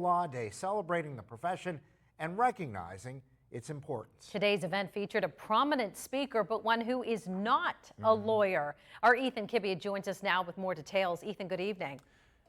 Law Day, celebrating the profession and recognizing its importance. Today's event featured a prominent speaker, but one who is not a lawyer. Our Ethan Kibbe joins us now with more details. Ethan, good evening.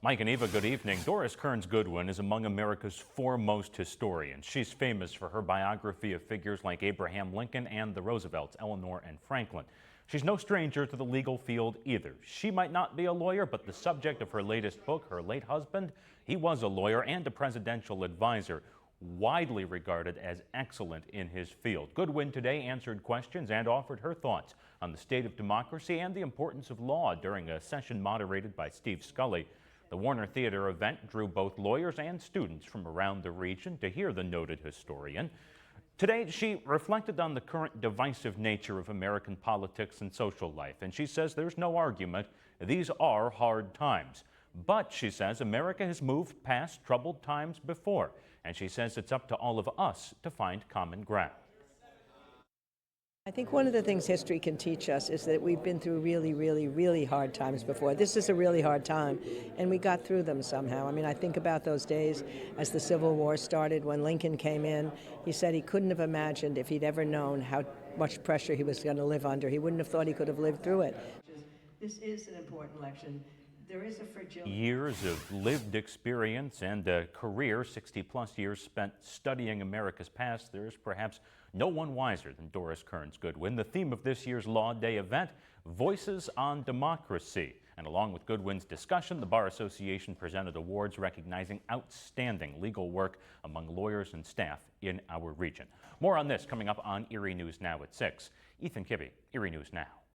Mike and Eva, good evening. Doris Kearns Goodwin is among America's foremost historians. She's famous for her biography of figures like Abraham Lincoln and the Roosevelts, Eleanor and Franklin. She's no stranger to the legal field either. She might not be a lawyer, but the subject of her latest book, her late husband, he was a lawyer and a presidential advisor, widely regarded as excellent in his field. Goodwin today answered questions and offered her thoughts on the state of democracy and the importance of law during a session moderated by Steve Scully. The Warner Theater event drew both lawyers and students from around the region to hear the noted historian. Today, she reflected on the current divisive nature of American politics and social life, and she says there's no argument. These are hard times. But, she says, America has moved past troubled times before, and she says it's up to all of us to find common ground. I think one of the things history can teach us is that we've been through really hard times before. This is a really hard time, and we got through them somehow. I mean, I think about those days as the Civil War started, when Lincoln came in. He said he couldn't have imagined, if he'd ever known how much pressure he was going to live under. He wouldn't have thought he could have lived through it. This is an important election. There is a fragility. Years of lived experience and a career, 60-plus years spent studying America's past, there's perhaps no one wiser than Doris Kearns Goodwin. The theme of this year's Law Day event, Voices on Democracy. And along with Goodwin's discussion, the Bar Association presented awards recognizing outstanding legal work among lawyers and staff in our region. More on this coming up on Erie News Now at 6. Ethan Kibbe, Erie News Now.